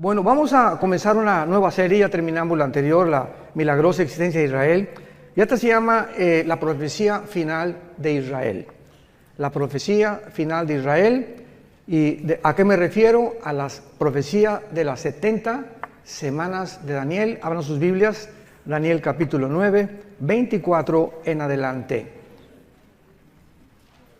Bueno, vamos a comenzar una nueva serie, ya terminamos la anterior, la milagrosa existencia de Israel, y esta se llama la profecía final de Israel. La profecía final de Israel, ¿a qué me refiero? A la profecía de las 70 semanas de Daniel. Abran sus Biblias, Daniel capítulo 9, 24 en adelante.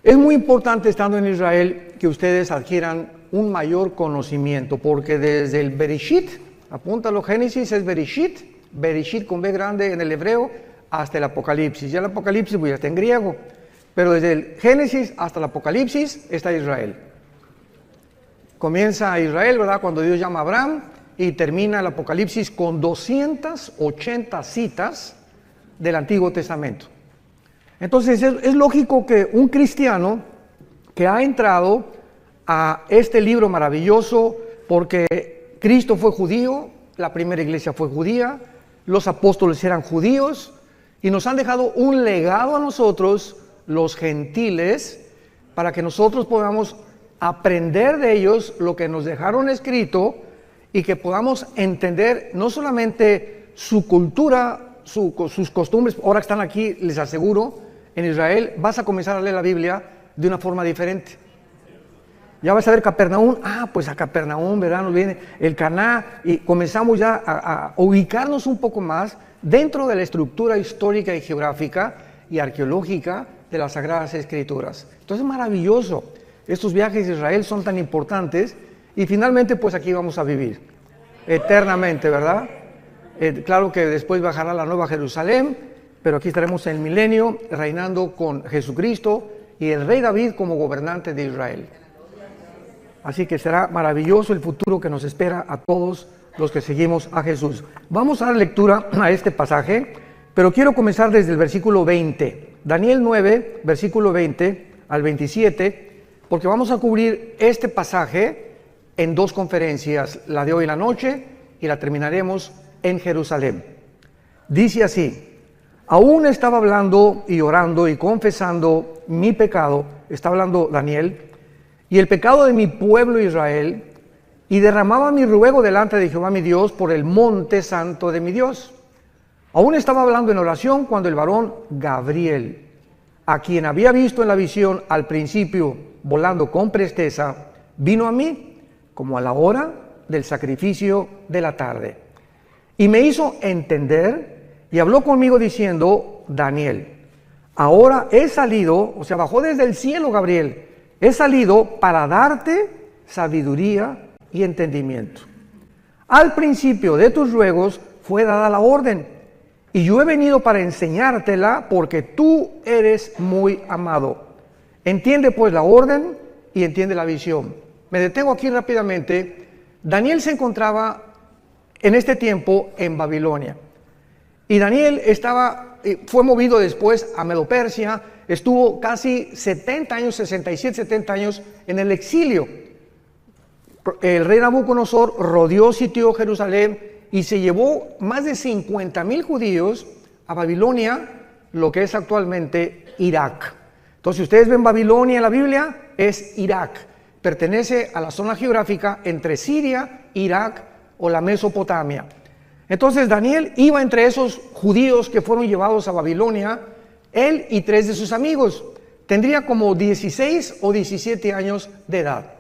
Es muy importante, estando en Israel, que ustedes adquieran un mayor conocimiento, porque desde el Bereshit, apúntalo, Génesis es Bereshit, Bereshit con B grande en el hebreo, hasta el Apocalipsis. Ya el Apocalipsis pues ya está en griego, pero desde el Génesis hasta el Apocalipsis está Israel. Comienza Israel, ¿verdad?, cuando Dios llama a Abraham, y termina el Apocalipsis con 280 citas del Antiguo Testamento. Entonces es lógico que un cristiano que ha entrado a este libro maravilloso, porque Cristo fue judío, la primera iglesia fue judía, los apóstoles eran judíos, y nos han dejado un legado a nosotros, los gentiles, para que nosotros podamos aprender de ellos lo que nos dejaron escrito, y que podamos entender no solamente su cultura, sus costumbres. Ahora que están aquí, les aseguro, en Israel vas a comenzar a leer la Biblia de una forma diferente. Ya vas a ver Capernaum, pues a Capernaum, ¿verdad? Nos viene el Caná, y comenzamos ya a ubicarnos un poco más dentro de la estructura histórica y geográfica y arqueológica de las Sagradas Escrituras. Entonces es maravilloso. Estos viajes a Israel son tan importantes, y finalmente pues aquí vamos a vivir eternamente, ¿verdad? Claro que después bajará la Nueva Jerusalén, pero aquí estaremos en el milenio reinando con Jesucristo y el rey David como gobernante de Israel. Así que será maravilloso el futuro que nos espera a todos los que seguimos a Jesús. Vamos a dar lectura a este pasaje, pero quiero comenzar desde el versículo 20. Daniel 9, versículo 20 al 27, porque vamos a cubrir este pasaje en dos conferencias, la de hoy en la noche y la terminaremos en Jerusalén. Dice así: aún estaba hablando y orando y confesando mi pecado, está hablando Daniel, y el pecado de mi pueblo Israel, y derramaba mi ruego delante de Jehová mi Dios por el monte santo de mi Dios. Aún estaba hablando en oración cuando el varón Gabriel, a quien había visto en la visión al principio volando con presteza, vino a mí como a la hora del sacrificio de la tarde, y me hizo entender y habló conmigo diciendo: Daniel, ahora he salido, o sea, bajó desde el cielo Gabriel, he salido para darte sabiduría y entendimiento. Al principio de tus ruegos fue dada la orden, y yo he venido para enseñártela, porque tú eres muy amado. Entiende pues la orden y entiende la visión. Me detengo aquí rápidamente. Daniel se encontraba en este tiempo en Babilonia, y Daniel fue movido después a Medo-Persia. Estuvo casi 70 años, 67, 70 años en el exilio. El rey Nabucodonosor rodeó, sitió Jerusalén y se llevó más de 50,000 judíos a Babilonia, lo que es actualmente Irak. Entonces, si ustedes ven Babilonia en la Biblia, es Irak. Pertenece a la zona geográfica entre Siria, Irak o la Mesopotamia. Entonces, Daniel iba entre esos judíos que fueron llevados a Babilonia, él y 3 de sus amigos. Tendría como 16 o 17 años de edad.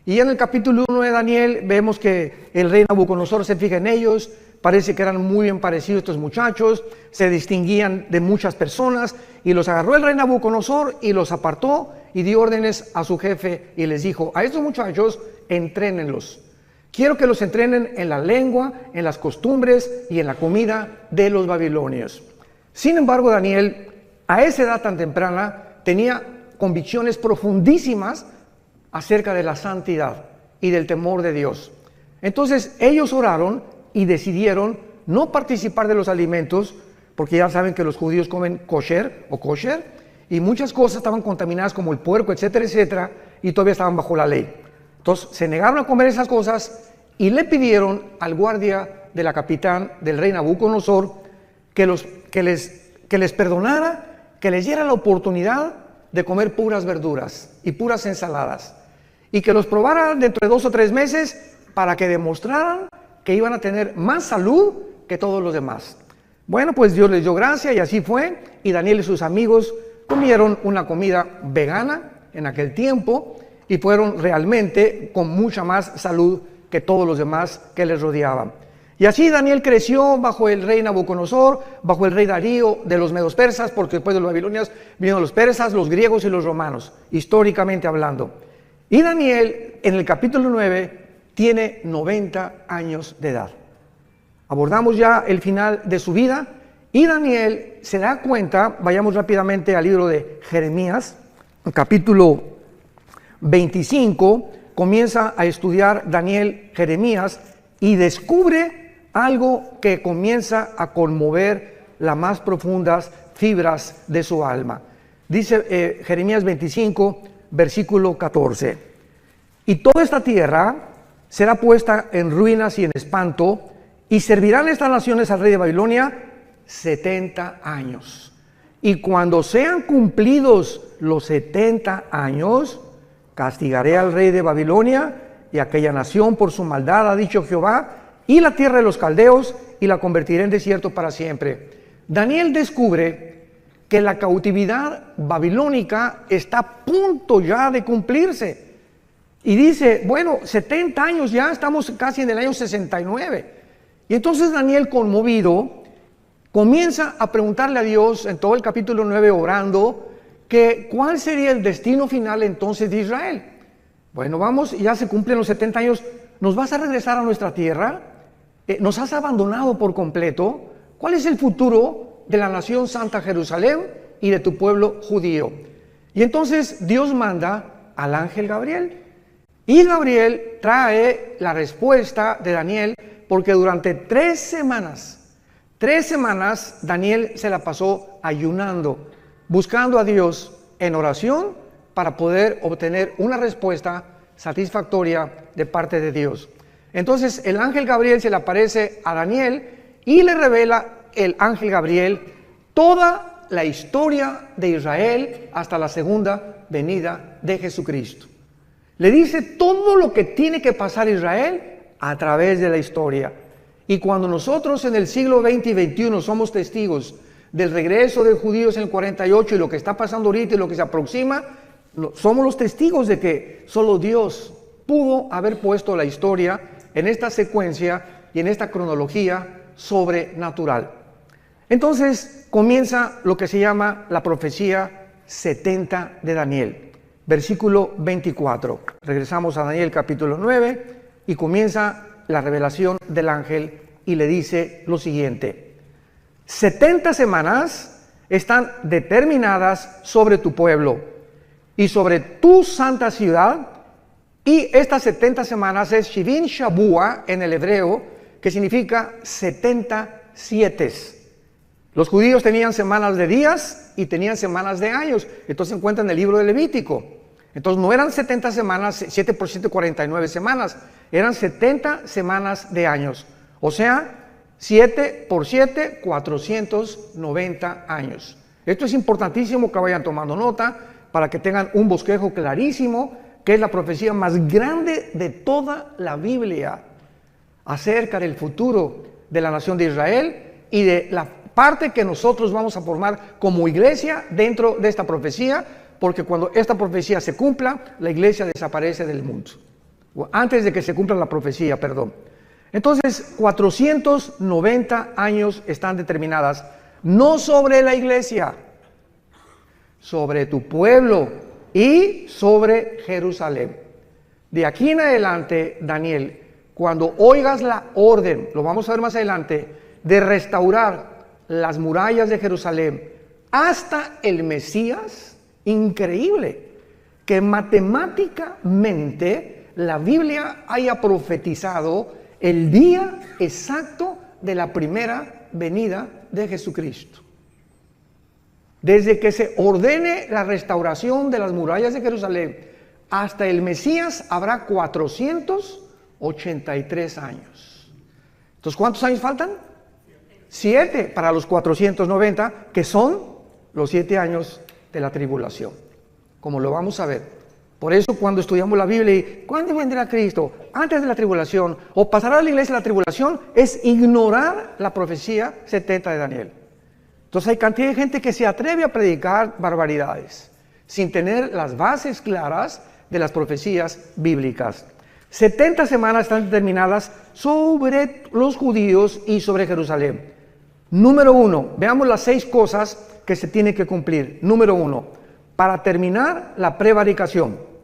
Y en el capítulo 1 de Daniel vemos que el rey Nabucodonosor se fija en ellos. Parece que eran muy bien parecidos estos muchachos, se distinguían de muchas personas, y los agarró el rey Nabucodonosor y los apartó y dio órdenes a su jefe y les dijo: a estos muchachos entrénenlos. Quiero que los entrenen en la lengua, en las costumbres y en la comida de los babilonios. Sin embargo, Daniel, a esa edad tan temprana, tenía convicciones profundísimas acerca de la santidad y del temor de Dios. Entonces ellos oraron y decidieron no participar de los alimentos, porque ya saben que los judíos comen kosher, y muchas cosas estaban contaminadas como el puerco, etcétera, etcétera, y todavía estaban bajo la ley. Entonces se negaron a comer esas cosas y le pidieron al guardia de la capitán del rey Nabucodonosor que les perdonara, que les diera la oportunidad de comer puras verduras y puras ensaladas, y que los probara dentro de 2 o 3 meses para que demostraran que iban a tener más salud que todos los demás. Bueno, pues Dios les dio gracia y así fue, y Daniel y sus amigos comieron una comida vegana en aquel tiempo y fueron realmente con mucha más salud que todos los demás que les rodeaban. Y así Daniel creció bajo el rey Nabucodonosor, bajo el rey Darío de los medos persas, porque después de los babilonios vinieron los persas, los griegos y los romanos, históricamente hablando. Y Daniel, en el capítulo 9, tiene 90 años de edad. Abordamos ya el final de su vida y Daniel se da cuenta, vayamos rápidamente al libro de Jeremías, capítulo 25, comienza a estudiar Daniel Jeremías y descubre algo que comienza a conmover las más profundas fibras de su alma. Dice Jeremías 25, versículo 14: y toda esta tierra será puesta en ruinas y en espanto, y servirán estas naciones al rey de Babilonia 70 años. Y cuando sean cumplidos los 70 años, castigaré al rey de Babilonia y aquella nación por su maldad, ha dicho Jehová, y la tierra de los caldeos, y la convertiré en desierto para siempre. Daniel descubre que la cautividad babilónica está a punto ya de cumplirse. Y dice, bueno, 70 años ya, estamos casi en el año 69. Y entonces Daniel, conmovido, comienza a preguntarle a Dios en todo el capítulo 9, orando, que cuál sería el destino final entonces de Israel. Bueno, vamos, ya se cumplen los 70 años, ¿nos vas a regresar a nuestra tierra? ¿Nos has abandonado por completo? ¿Cuál es el futuro de la nación santa Jerusalén y de tu pueblo judío? Y entonces Dios manda al ángel Gabriel. Y Gabriel trae la respuesta de Daniel, porque durante 3 semanas Daniel se la pasó ayunando, buscando a Dios en oración para poder obtener una respuesta satisfactoria de parte de Dios. Entonces el ángel Gabriel se le aparece a Daniel y le revela el ángel Gabriel toda la historia de Israel hasta la segunda venida de Jesucristo. Le dice todo lo que tiene que pasar Israel a través de la historia. Y cuando nosotros en el siglo XX y XXI somos testigos del regreso de judíos en el 48 y lo que está pasando ahorita y lo que se aproxima, somos los testigos de que solo Dios pudo haber puesto la historia en esta secuencia y en esta cronología sobrenatural. Entonces comienza lo que se llama la profecía 70 de Daniel, versículo 24. Regresamos a Daniel capítulo 9 y comienza la revelación del ángel y le dice lo siguiente: 70 semanas están determinadas sobre tu pueblo y sobre tu santa ciudad. Y estas 70 semanas es Shivin Shabua en el hebreo, que significa 70 sietes. Los judíos tenían semanas de días y tenían semanas de años. Entonces se encuentra en el libro de Levítico. Entonces no eran 70 semanas, 7 por 7, 49 semanas. Eran 70 semanas de años. O sea, 7 por 7, 490 años. Esto es importantísimo que vayan tomando nota para que tengan un bosquejo clarísimo, que es la profecía más grande de toda la Biblia acerca del futuro de la nación de Israel y de la parte que nosotros vamos a formar como iglesia dentro de esta profecía, porque cuando esta profecía se cumpla, la iglesia desaparece del mundo. Antes de que se cumpla la profecía, perdón. Entonces, 490 años están determinadas, no sobre la iglesia, sobre tu pueblo y sobre Jerusalén. De aquí en adelante, Daniel, cuando oigas la orden, lo vamos a ver más adelante, de restaurar las murallas de Jerusalén hasta el Mesías, increíble que matemáticamente la Biblia haya profetizado el día exacto de la primera venida de Jesucristo. Desde que se ordene la restauración de las murallas de Jerusalén hasta el Mesías habrá 483 años. Entonces, ¿cuántos años faltan? 7 para los 490, que son los 7 años de la tribulación, como lo vamos a ver. Por eso cuando estudiamos la Biblia y ¿cuándo vendrá Cristo? Antes de la tribulación o pasará la iglesia la tribulación, es ignorar la profecía 70 de Daniel. Entonces hay cantidad de gente que se atreve a predicar barbaridades sin tener las bases claras de las profecías bíblicas. 70 semanas están determinadas sobre los judíos y sobre Jerusalén. Número 1, veamos las 6 cosas que se tienen que cumplir. Número 1, para terminar la prevaricación.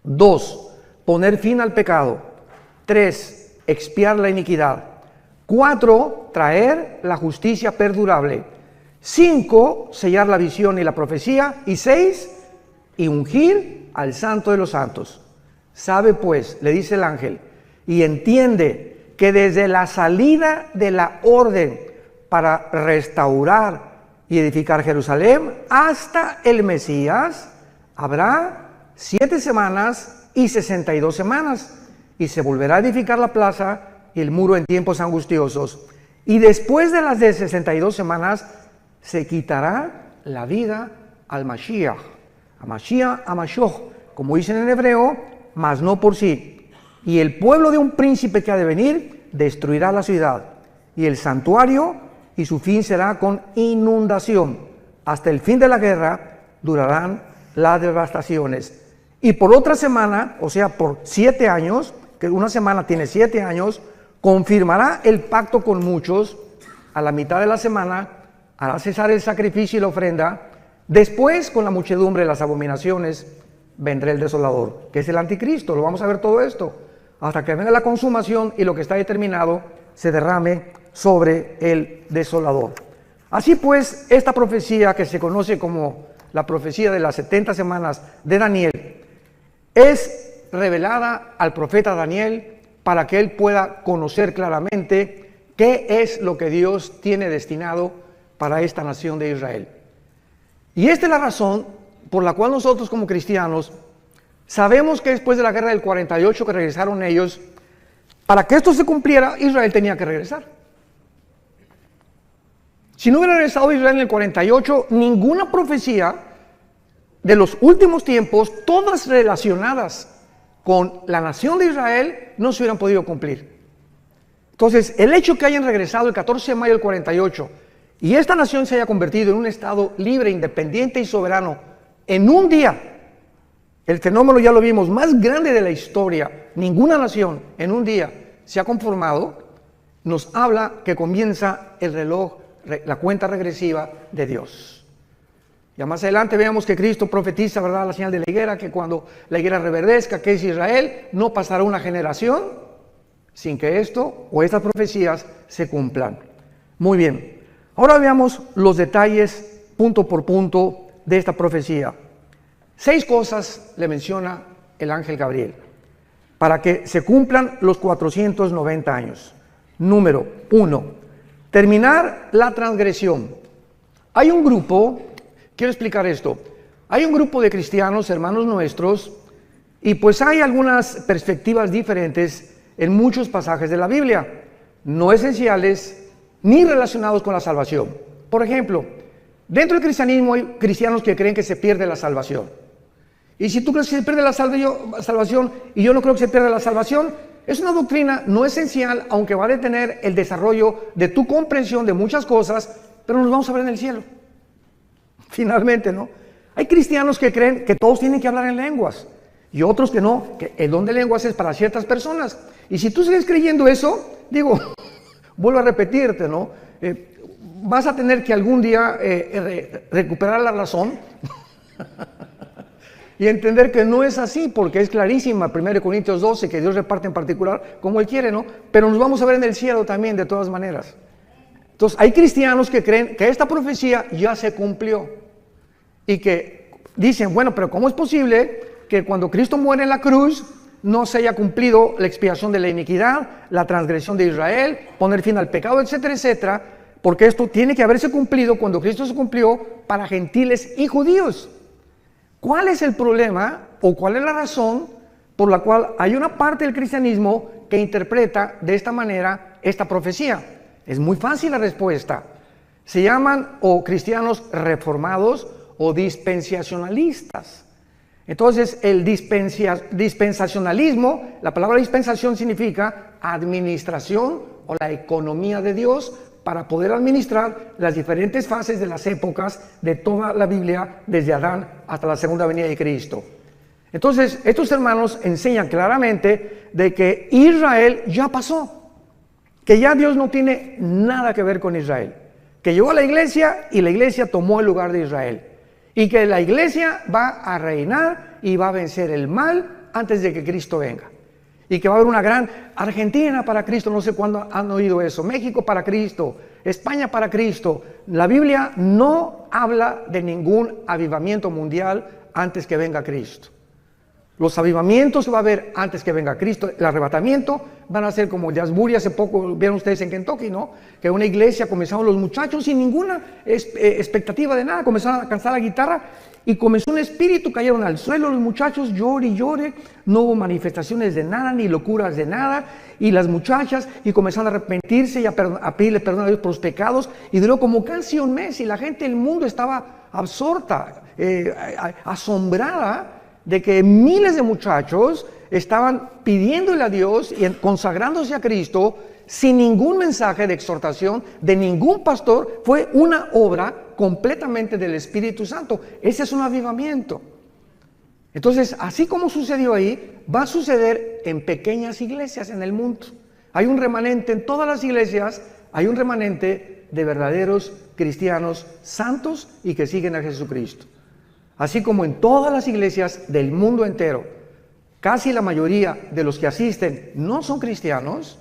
2, poner fin al pecado. 3, expiar la iniquidad. 4, traer la justicia perdurable. 5, sellar la visión y la profecía. Y 6, y ungir al Santo de los Santos. Sabe pues, le dice el ángel, y entiende que desde la salida de la orden para restaurar y edificar Jerusalén hasta el Mesías, habrá 7 semanas y 62 semanas, y se volverá a edificar la plaza y el muro en tiempos angustiosos. Y después de las de 62 semanas, se quitará la vida al Mashiach, a Mashiach, a Mashiach, como dicen en hebreo, mas no por sí. Y el pueblo de un príncipe que ha de venir destruirá la ciudad y el santuario, y su fin será con inundación. Hasta el fin de la guerra durarán las devastaciones. Y por otra semana, o sea, por 7 años, que una semana tiene 7 años, confirmará el pacto con muchos. A la mitad de la semana hará cesar el sacrificio y la ofrenda. Después, con la muchedumbre de las abominaciones, vendrá el desolador, que es el anticristo. Lo vamos a ver todo esto, hasta que venga la consumación y lo que está determinado se derrame sobre el desolador. Así pues, esta profecía, que se conoce como la profecía de las 70 semanas de Daniel, es revelada al profeta Daniel para que él pueda conocer claramente qué es lo que Dios tiene destinado para esta nación de Israel. Y esta es la razón por la cual nosotros como cristianos sabemos que después de la guerra del 48 que regresaron ellos, para que esto se cumpliera, Israel tenía que regresar. Si no hubiera regresado Israel en el 48, ninguna profecía de los últimos tiempos, todas relacionadas con la nación de Israel, no se hubieran podido cumplir. Entonces, el hecho que hayan regresado el 14 de mayo del 48 y esta nación se haya convertido en un estado libre, independiente y soberano en un día, el fenómeno ya lo vimos, más grande de la historia, ninguna nación en un día se ha conformado, nos habla que comienza el reloj, la cuenta regresiva de Dios. Ya más adelante veamos que Cristo profetiza, ¿verdad?, la señal de la higuera, que cuando la higuera reverdezca, que es Israel, no pasará una generación sin que esto o estas profecías se cumplan. Muy bien, ahora veamos los detalles punto por punto de esta profecía. 6 cosas le menciona el ángel Gabriel para que se cumplan los 490 años. Número 1, terminar la transgresión. Hay un grupo, quiero explicar esto, hay un grupo de cristianos, hermanos nuestros, y pues hay algunas perspectivas diferentes en muchos pasajes de la Biblia, no esenciales ni relacionados con la salvación. Por ejemplo, dentro del cristianismo hay cristianos que creen que se pierde la salvación. Y si tú crees que se pierde la salvación y yo no creo que se pierda la salvación, es una doctrina no esencial, aunque va a detener el desarrollo de tu comprensión de muchas cosas, pero nos vamos a ver en el cielo. Finalmente, ¿no? Hay cristianos que creen que todos tienen que hablar en lenguas y otros que no, que el don de lenguas es para ciertas personas. Y si tú sigues creyendo eso, digo, vuelvo a repetirte, ¿no? Vas a tener que algún día recuperar la razón y entender que no es así, porque es clarísima 1 Corintios 12, que Dios reparte en particular como Él quiere, ¿no? Pero nos vamos a ver en el cielo también, de todas maneras. Entonces, hay cristianos que creen que esta profecía ya se cumplió y que dicen, bueno, pero ¿cómo es posible que cuando Cristo muere en la cruz no se haya cumplido la expiación de la iniquidad, la transgresión de Israel, poner fin al pecado, etcétera, etcétera? Porque esto tiene que haberse cumplido cuando Cristo se cumplió para gentiles y judíos. ¿Cuál es el problema o cuál es la razón por la cual hay una parte del cristianismo que interpreta de esta manera esta profecía? Es muy fácil la respuesta. Se llaman o cristianos reformados o dispensacionalistas. Entonces, el dispensacionalismo, la palabra dispensación significa administración o la economía de Dios para poder administrar las diferentes fases de las épocas de toda la Biblia, desde Adán hasta la segunda venida de Cristo. Entonces, estos hermanos enseñan claramente de que Israel ya pasó, que ya Dios no tiene nada que ver con Israel, que llegó a la iglesia y la iglesia tomó el lugar de Israel, y que la iglesia va a reinar y va a vencer el mal antes de que Cristo venga, y que va a haber una gran Argentina para Cristo. No sé cuándo han oído eso. México para Cristo, España para Cristo. La Biblia no habla de ningún avivamiento mundial antes que venga Cristo. Los avivamientos va a haber antes que venga Cristo. El arrebatamiento van a ser como de Asbury. Hace poco vieron ustedes en Kentucky, ¿no? Que una iglesia comenzaron los muchachos sin ninguna expectativa de nada. Comenzaron a cantar la guitarra y comenzó un espíritu, cayeron al suelo los muchachos, llore y llore. No hubo manifestaciones de nada, ni locuras de nada. Y las muchachas y comenzaron a arrepentirse y a pedirle perdón a Dios por los pecados. Y duró como casi un mes y la gente del mundo estaba absorta, asombrada de que miles de muchachos estaban pidiéndole a Dios y consagrándose a Cristo sin ningún mensaje de exhortación de ningún pastor. Fue una obra completamente del Espíritu Santo. Ese es un avivamiento. Entonces, así como sucedió ahí, va a suceder en pequeñas iglesias en el mundo. Hay un remanente en todas las iglesias, hay un remanente de verdaderos cristianos santos y que siguen a Jesucristo. Así como en todas las iglesias del mundo entero, casi la mayoría de los que asisten no son cristianos,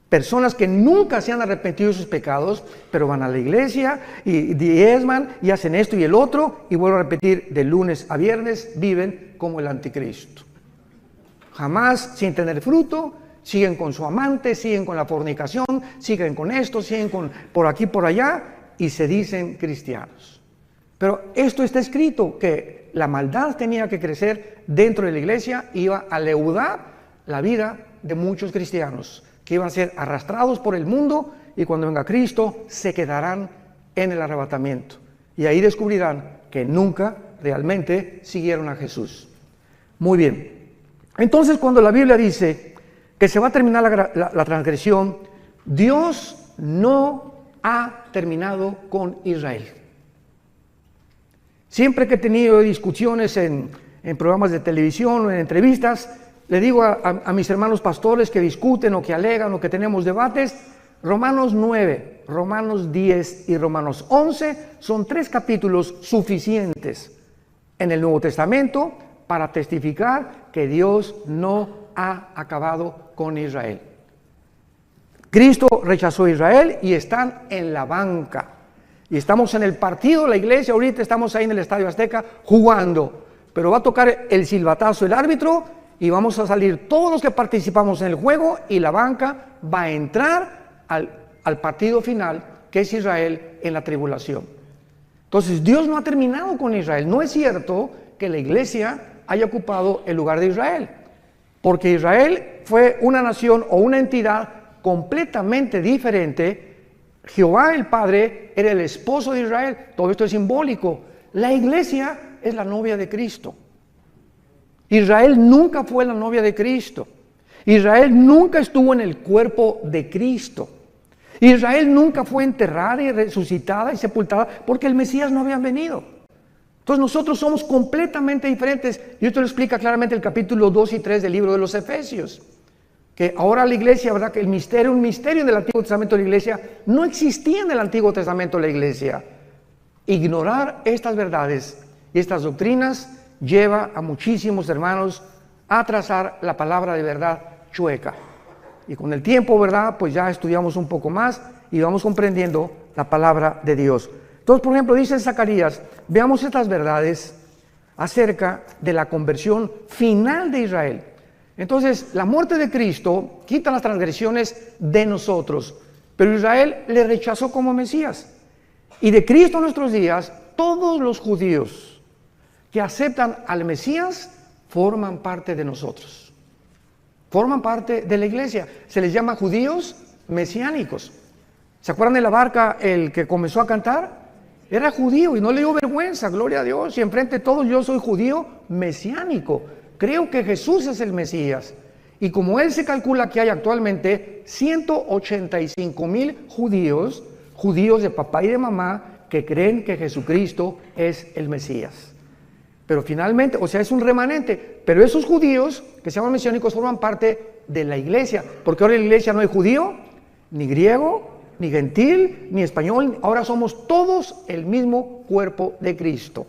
personas que nunca se han arrepentido de sus pecados, pero van a la iglesia y diezman y hacen esto y el otro, y vuelvo a repetir, de lunes a viernes viven como el anticristo. Jamás sin tener fruto, siguen con su amante, siguen con la fornicación, siguen con esto, siguen con por aquí, por allá, y se dicen cristianos. Pero esto está escrito, que la maldad tenía que crecer dentro de la iglesia, iba a leudar la vida de muchos cristianos, que iban a ser arrastrados por el mundo y cuando venga Cristo se quedarán en el arrebatamiento. Y ahí descubrirán que nunca realmente siguieron a Jesús. Muy bien. Entonces, cuando la Biblia dice que se va a terminar la transgresión, Dios no ha terminado con Israel. Siempre que he tenido discusiones en programas de televisión o en entrevistas, le digo a mis hermanos pastores que discuten o que alegan o que tenemos debates, Romanos 9, Romanos 10 y Romanos 11 son 3 capítulos suficientes en el Nuevo Testamento para testificar que Dios no ha acabado con Israel. Cristo rechazó a Israel y están en la banca. Y estamos en el partido, la iglesia, ahorita estamos ahí en el Estadio Azteca jugando, pero va a tocar el silbatazo el árbitro y vamos a salir todos los que participamos en el juego y la banca va a entrar al partido final, que es Israel en la tribulación. Entonces, Dios no ha terminado con Israel. No es cierto que la iglesia haya ocupado el lugar de Israel, porque Israel fue una nación o una entidad completamente diferente. Jehová el Padre era el esposo de Israel. Todo esto es simbólico. La iglesia es la novia de Cristo. Israel nunca fue la novia de Cristo. Israel nunca estuvo en el cuerpo de Cristo. Israel nunca fue enterrada y resucitada y sepultada porque el Mesías no había venido. Entonces nosotros somos completamente diferentes. Y esto lo explica claramente el capítulo 2 y 3 del libro de los Efesios. Que ahora la iglesia, ¿verdad? Que un misterio del Antiguo Testamento de la iglesia no existía en el Antiguo Testamento de la iglesia. Ignorar estas verdades y estas doctrinas lleva a muchísimos hermanos a trazar la palabra de verdad chueca. Y con el tiempo, ¿verdad? Pues ya estudiamos un poco más y vamos comprendiendo la palabra de Dios. Entonces, por ejemplo, dice en Zacarías, veamos estas verdades acerca de la conversión final de Israel. Entonces, la muerte de Cristo quita las transgresiones de nosotros, pero Israel le rechazó como Mesías. Y de Cristo en nuestros días, todos los judíos que aceptan al Mesías forman parte de nosotros. Forman parte de la iglesia. Se les llama judíos mesiánicos. ¿Se acuerdan de la barca, el que comenzó a cantar? Era judío y no le dio vergüenza, gloria a Dios. Y enfrente de todos, yo soy judío mesiánico. Creo que Jesús es el Mesías. Y como él se calcula que hay actualmente 185,000 judíos de papá y de mamá, que creen que Jesucristo es el Mesías. Pero finalmente, o sea, es un remanente. Pero esos judíos que se llaman mesiánicos forman parte de la iglesia. Porque ahora en la iglesia no hay judío, ni griego, ni gentil, ni español. Ahora somos todos el mismo cuerpo de Cristo.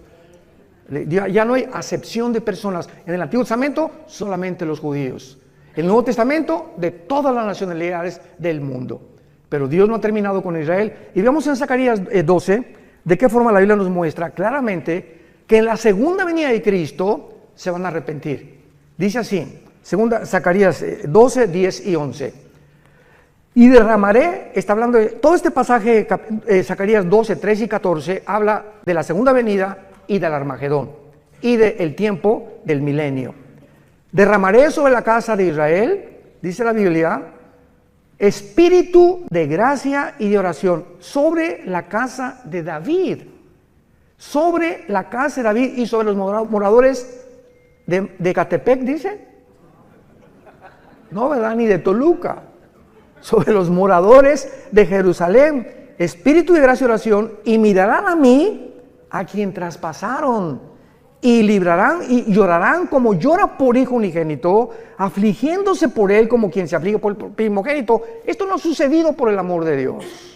Ya no hay acepción de personas. En el Antiguo Testamento, solamente los judíos. En el Nuevo Testamento, de todas las nacionalidades del mundo. Pero Dios no ha terminado con Israel. Y veamos en Zacarías 12, de qué forma la Biblia nos muestra claramente que en la segunda venida de Cristo se van a arrepentir. Dice así, Zacarías 12, 10 y 11. Y derramaré, está hablando de todo este pasaje, Zacarías 12, 13 y 14, habla de la segunda venida y del Armagedón y del tiempo del milenio. Derramaré sobre la casa de Israel, dice la Biblia, espíritu de gracia y de oración sobre la casa de David. Sobre la casa de David y sobre los moradores de Catepec, dice. No, ¿verdad? Ni de Toluca. Sobre los moradores de Jerusalén. Espíritu de gracia y oración. Y mirarán a mí, a quien traspasaron. Y librarán y llorarán como llora por hijo unigénito, afligiéndose por él como quien se aflige por el primogénito. Esto no ha sucedido por el amor de Dios.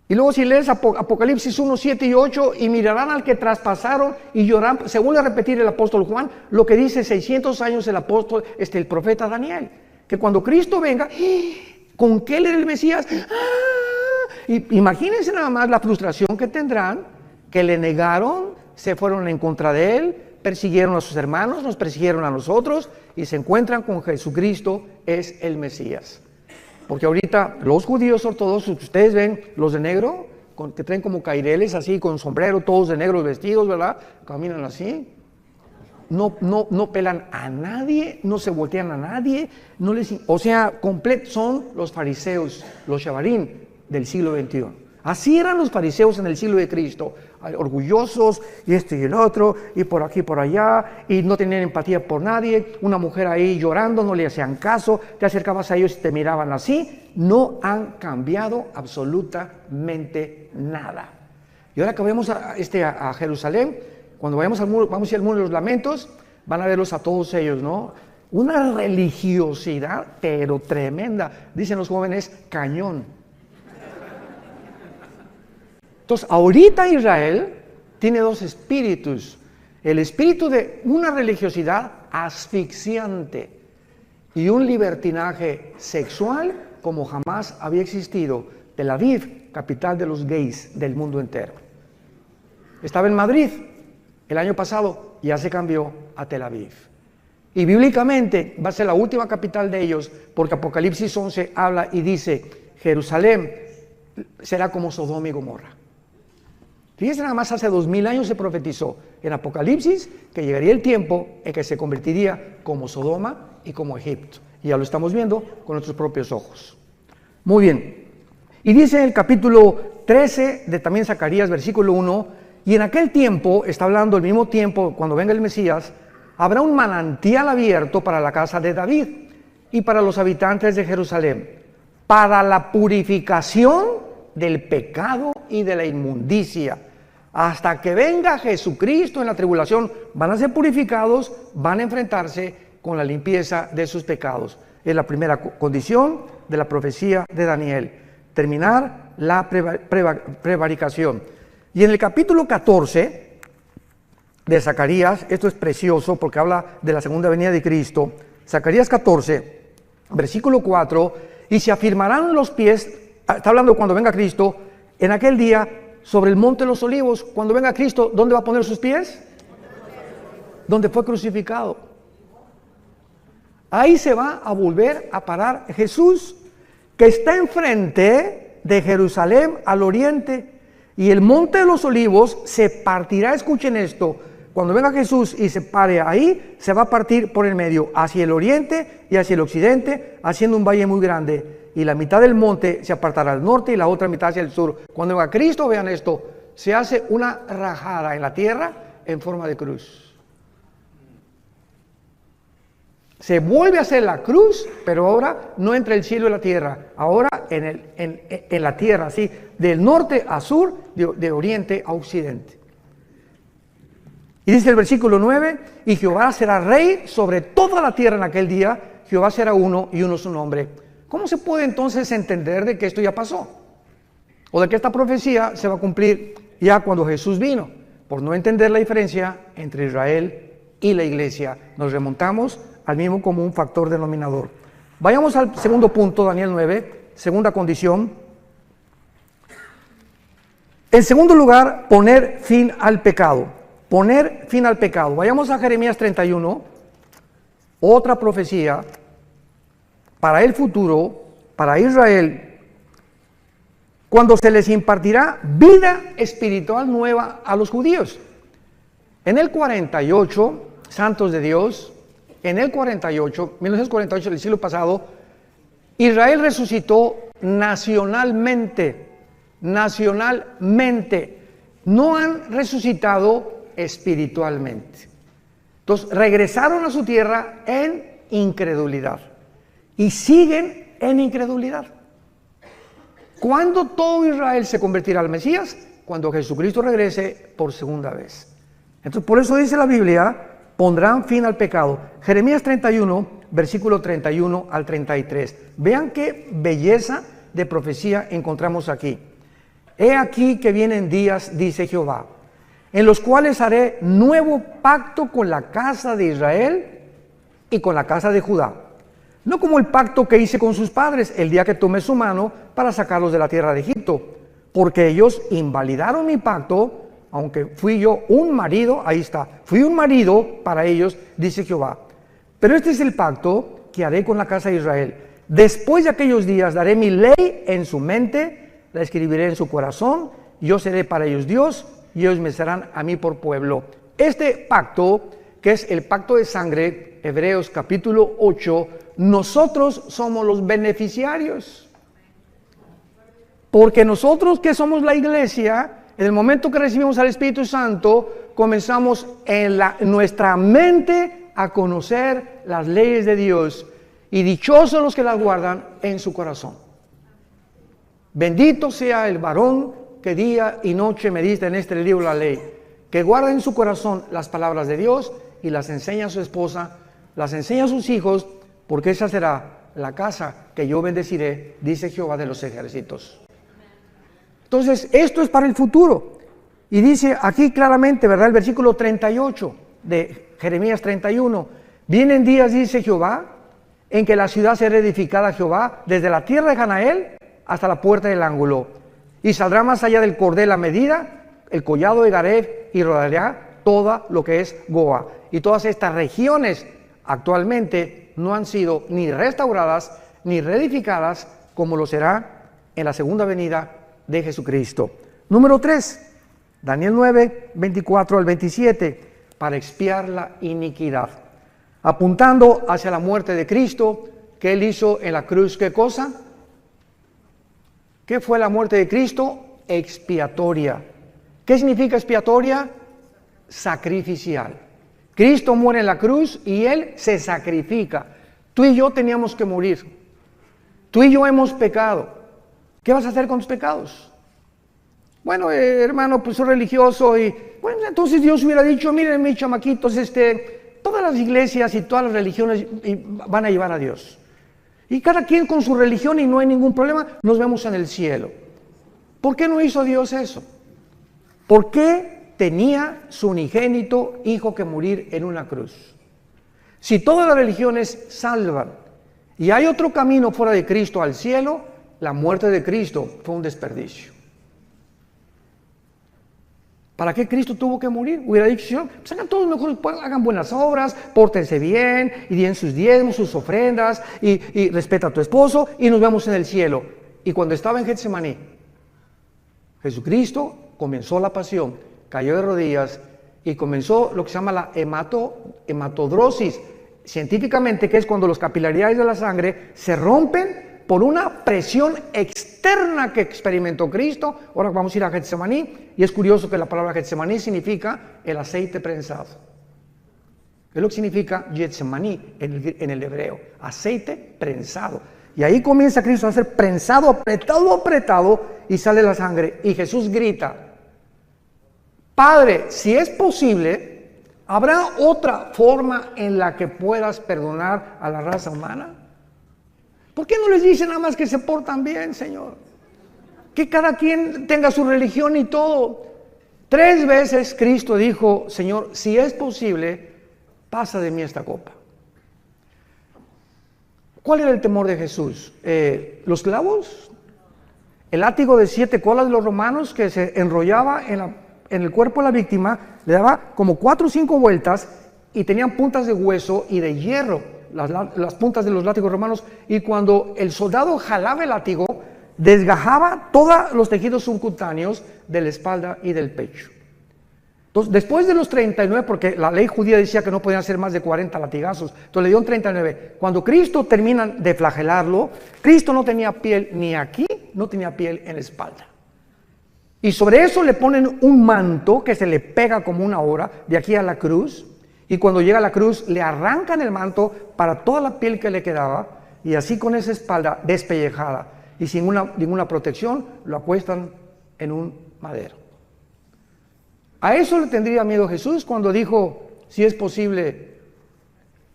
Y luego si lees Apocalipsis 1, 7 y 8, y mirarán al que traspasaron y llorarán, se vuelve a repetir el apóstol Juan, lo que dice 600 años el apóstol, el profeta Daniel, que cuando Cristo venga, ¿con qué él era el Mesías? Y imagínense nada más la frustración que tendrán, que le negaron, se fueron en contra de él, persiguieron a sus hermanos, nos persiguieron a nosotros, y se encuentran con Jesucristo, es el Mesías. Porque ahorita los judíos ortodoxos, ustedes ven, los de negro, que traen como caireles así, con sombrero, todos de negro vestidos, ¿verdad? Caminan así. No pelan a nadie, no se voltean a nadie, son los fariseos, los shavarín del siglo XXI. Así eran los fariseos en el siglo de Cristo, orgullosos, y esto y el otro, y por aquí y por allá, y no tenían empatía por nadie, una mujer ahí llorando, no le hacían caso, te acercabas a ellos y te miraban así. No han cambiado absolutamente nada. Y ahora que vamos a Jerusalén, cuando vamos al muro, vamos a ir al muro de los lamentos, van a verlos a todos ellos, ¿no? Una religiosidad, pero tremenda, dicen los jóvenes, cañón. Entonces, ahorita Israel tiene dos espíritus. El espíritu de una religiosidad asfixiante y un libertinaje sexual como jamás había existido. Tel Aviv, capital de los gays del mundo entero. Estaba en Madrid el año pasado, ya se cambió a Tel Aviv. Y bíblicamente va a ser la última capital de ellos, porque Apocalipsis 11 habla y dice, Jerusalén será como Sodoma y Gomorra. Fíjense nada más, hace 2000 años se profetizó en Apocalipsis que llegaría el tiempo en que se convertiría como Sodoma y como Egipto. Y ya lo estamos viendo con nuestros propios ojos. Muy bien. Y dice el capítulo 13 de también Zacarías, versículo 1, y en aquel tiempo, está hablando el mismo tiempo cuando venga el Mesías, habrá un manantial abierto para la casa de David y para los habitantes de Jerusalén, para la purificación del pecado y de la inmundicia. Hasta que venga Jesucristo en la tribulación, van a ser purificados, van a enfrentarse con la limpieza de sus pecados. Es la primera condición de la profecía de Daniel, terminar la prevaricación. Y en el capítulo 14 de Zacarías, esto es precioso porque habla de la segunda venida de Cristo, Zacarías 14, versículo 4, y se afirmarán los pies, está hablando cuando venga Cristo, en aquel día, sobre el monte de los olivos, cuando venga Cristo, ¿dónde va a poner sus pies? Donde fue crucificado. Ahí se va a volver a parar Jesús, que está enfrente de Jerusalén al oriente, y el monte de los olivos se partirá, escuchen esto, Cuando venga Jesús y se pare ahí, se va a partir por el medio, hacia el oriente y hacia el occidente, haciendo un valle muy grande. Y la mitad del monte se apartará al norte y la otra mitad hacia el sur. Cuando venga Cristo, vean esto, se hace una rajada en la tierra en forma de cruz. Se vuelve a hacer la cruz, pero ahora no entre el cielo y la tierra, ahora en la tierra, así, del norte a sur, de oriente a occidente. Y dice el versículo 9, y Jehová será rey sobre toda la tierra en aquel día, Jehová será uno y uno su nombre. ¿Cómo se puede entonces entender de que esto ya pasó? O de que esta profecía se va a cumplir ya cuando Jesús vino, por no entender la diferencia entre Israel y la iglesia. Nos remontamos al mismo común factor denominador. Vayamos al segundo punto, Daniel 9, segunda condición. En segundo lugar, poner fin al pecado. Poner fin al pecado. Vayamos a Jeremías 31, otra profecía para el futuro, para Israel, cuando se les impartirá vida espiritual nueva a los judíos. En el 48, santos de Dios, en el 48, 1948, del siglo pasado, Israel resucitó nacionalmente. No han resucitado espiritualmente. Entonces regresaron a su tierra en incredulidad y siguen en incredulidad. ¿Cuándo todo Israel se convertirá al Mesías? Cuando Jesucristo regrese por segunda vez. Entonces por eso dice la Biblia, pondrán fin al pecado. Jeremías 31, versículo 31 al 33. Vean qué belleza de profecía encontramos aquí. He aquí que vienen días, dice Jehová, en los cuales haré nuevo pacto con la casa de Israel y con la casa de Judá. No como el pacto que hice con sus padres el día que tomé su mano para sacarlos de la tierra de Egipto, porque ellos invalidaron mi pacto, aunque fui yo un marido, ahí está, fui un marido para ellos, dice Jehová. Pero este es el pacto que haré con la casa de Israel. Después de aquellos días daré mi ley en su mente, la escribiré en su corazón, yo seré para ellos Dios, y ellos me serán a mí por pueblo. Este pacto, que es el pacto de sangre, Hebreos capítulo 8, nosotros somos los beneficiarios. Porque nosotros que somos la iglesia, en el momento que recibimos al Espíritu Santo, comenzamos en nuestra mente a conocer las leyes de Dios, y dichosos los que las guardan en su corazón. Bendito sea el varón que día y noche medita en este libro de la ley, que guarda en su corazón las palabras de Dios y las enseña a su esposa, las enseña a sus hijos, porque esa será la casa que yo bendeciré, dice Jehová de los ejércitos. Entonces, esto es para el futuro. Y dice aquí claramente, ¿verdad? El versículo 38 de Jeremías 31. Vienen días, dice Jehová, en que la ciudad será edificada a Jehová desde la tierra de Janael hasta la puerta del ángulo. Y saldrá más allá del cordel la medida, el collado de Gareb, y rodeará todo lo que es Goa. Y todas estas regiones actualmente no han sido ni restauradas ni reedificadas, como lo será en la segunda venida de Jesucristo. Número 3, Daniel 9, 24 al 27, para expiar la iniquidad. Apuntando hacia la muerte de Cristo, que Él hizo en la cruz, ¿qué cosa? ¿Qué fue la muerte de Cristo? Expiatoria. ¿Qué significa expiatoria? Sacrificial. Cristo muere en la cruz y Él se sacrifica. Tú y yo teníamos que morir. Tú y yo hemos pecado. ¿Qué vas a hacer con tus pecados? Bueno, hermano, pues soy religioso y bueno, entonces Dios hubiera dicho, miren mis chamaquitos, todas las iglesias y todas las religiones van a llevar a Dios. Y cada quien con su religión y no hay ningún problema, nos vemos en el cielo. ¿Por qué no hizo Dios eso? ¿Por qué tenía su unigénito hijo que morir en una cruz? Si todas las religiones salvan y hay otro camino fuera de Cristo al cielo, la muerte de Cristo fue un desperdicio. ¿Para qué Cristo tuvo que morir? Hubiera dicho, Señor, pues hagan todos mejor, hagan buenas obras, pórtense bien, y den sus diezmos, sus ofrendas, y respeta a tu esposo, y nos vemos en el cielo. Y cuando estaba en Getsemaní, Jesucristo comenzó la pasión, cayó de rodillas, y comenzó lo que se llama la hematodrosis, científicamente, que es cuando los capilaridades de la sangre se rompen por una presión externa que experimentó Cristo. Ahora vamos a ir a Getsemaní, y es curioso que la palabra Getsemaní significa el aceite prensado. Es lo que significa Getsemaní en el hebreo, aceite prensado. Y ahí comienza Cristo a ser prensado, apretado, y sale la sangre. Y Jesús grita: Padre, si es posible, ¿habrá otra forma en la que puedas perdonar a la raza humana? ¿Por qué no les dice nada más que se portan bien, Señor? Que cada quien tenga su religión y todo. 3 veces Cristo dijo: Señor, si es posible, pasa de mí esta copa. ¿Cuál era el temor de Jesús? ¿Los clavos? ¿El látigo de 7 colas de los romanos que se enrollaba en el cuerpo de la víctima? Le daba como 4 o 5 vueltas y tenían puntas de hueso y de hierro, las puntas de los látigos romanos, y cuando el soldado jalaba el látigo, desgajaba todos los tejidos subcutáneos de la espalda y del pecho. Entonces, después de los 39, porque la ley judía decía que no podían ser más de 40 latigazos, entonces le dieron 39. Cuando Cristo termina de flagelarlo, Cristo no tenía piel ni aquí, no tenía piel en la espalda. Y sobre eso le ponen un manto que se le pega como una hora de aquí a la cruz, y cuando llega a la cruz le arrancan el manto para toda la piel que le quedaba, y así con esa espalda despellejada y sin ninguna protección, lo acuestan en un madero. A eso le tendría miedo Jesús cuando dijo: si es posible,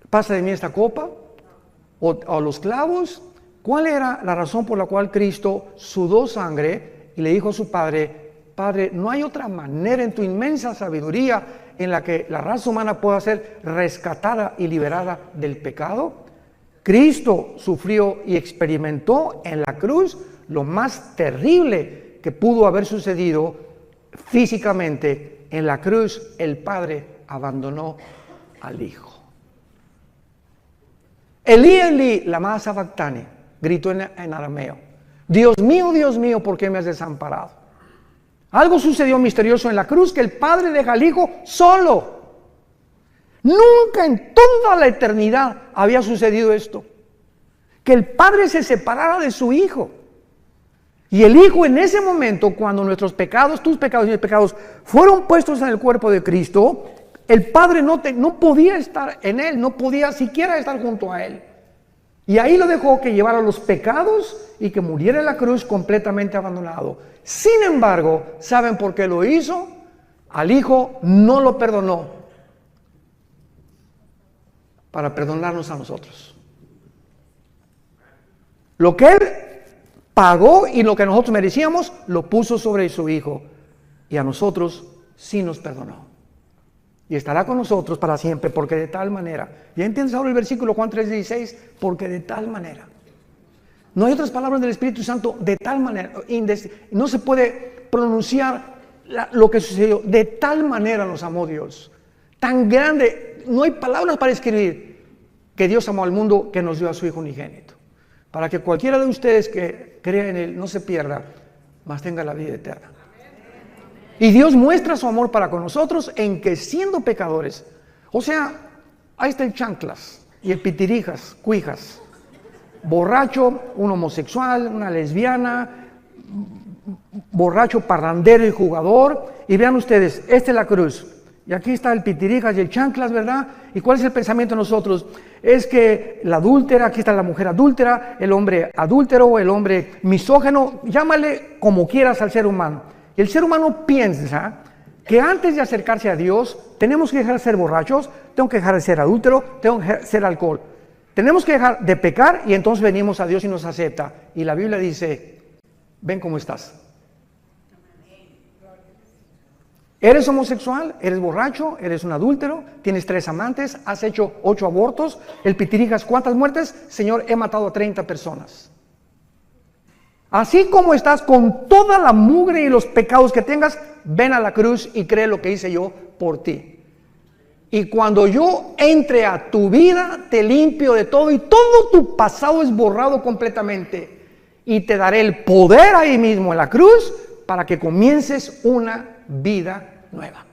pasa de mí esta copa, o los clavos. ¿Cuál era la razón por la cual Cristo sudó sangre y le dijo a su Padre: Padre, no hay otra manera en tu inmensa sabiduría en la que la raza humana pueda ser rescatada y liberada del pecado? Cristo sufrió y experimentó en la cruz lo más terrible que pudo haber sucedido físicamente. En la cruz el Padre abandonó al Hijo. Elí, Elí, lama sabactani, gritó en arameo: Dios mío, ¿por qué me has desamparado? Algo sucedió misterioso en la cruz, que el Padre deja al Hijo solo. Nunca en toda la eternidad había sucedido esto, que el Padre se separara de su Hijo. Y el Hijo, en ese momento, cuando nuestros pecados, tus pecados y mis pecados, fueron puestos en el cuerpo de Cristo, el Padre no podía estar en Él, no podía siquiera estar junto a Él. Y ahí lo dejó que llevara los pecados y que muriera en la cruz completamente abandonado. Sin embargo, ¿saben por qué lo hizo? Al Hijo no lo perdonó para perdonarnos a nosotros. Lo que Él pagó y lo que nosotros merecíamos, lo puso sobre su Hijo, y a nosotros sí nos perdonó. Y estará con nosotros para siempre, porque de tal manera. ¿Ya entiendes ahora el versículo Juan 3:16? Porque de tal manera. No hay otras palabras del Espíritu Santo, de tal manera. No se puede pronunciar lo que sucedió. De tal manera nos amó Dios. Tan grande, no hay palabras para escribir, que Dios amó al mundo, que nos dio a su Hijo unigénito, para que cualquiera de ustedes que crea en Él no se pierda, mas tenga la vida eterna. Y Dios muestra su amor para con nosotros en que, siendo pecadores, o sea, ahí está el chanclas y el pitirijas, cuijas, borracho, un homosexual, una lesbiana, borracho, parrandero y jugador. Y vean ustedes, esta es la cruz. Y aquí está el pitirijas y el chanclas, ¿verdad? ¿Y cuál es el pensamiento de nosotros? Es que la adúltera, aquí está la mujer adúltera, el hombre adúltero, el hombre misógino, llámale como quieras al ser humano. Y el ser humano piensa que antes de acercarse a Dios, tenemos que dejar de ser borrachos, tengo que dejar de ser adúltero, tengo que dejar de ser alcohol. Tenemos que dejar de pecar y entonces venimos a Dios y nos acepta. Y la Biblia dice: ven cómo estás. ¿Eres homosexual? ¿Eres borracho? ¿Eres un adúltero? ¿Tienes 3 amantes? ¿Has hecho 8 abortos? ¿El pitirijas cuántas muertes? Señor, he matado a 30 personas. Así como estás, con toda la mugre y los pecados que tengas, ven a la cruz y cree lo que hice yo por ti. Y cuando yo entre a tu vida, te limpio de todo y todo tu pasado es borrado completamente. Y te daré el poder ahí mismo en la cruz para que comiences una vida nueva.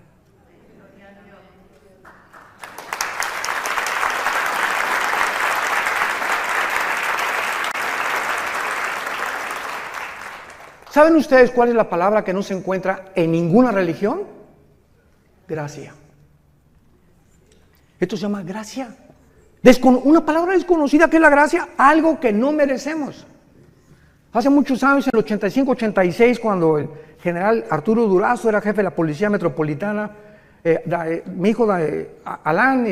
¿Saben ustedes cuál es la palabra que no se encuentra en ninguna religión? Gracia. Esto se llama gracia. Una palabra desconocida que es la gracia, algo que no merecemos. Hace muchos años, en el 85-86, cuando el general Arturo Durazo era jefe de la Policía Metropolitana, mi hijo Alan,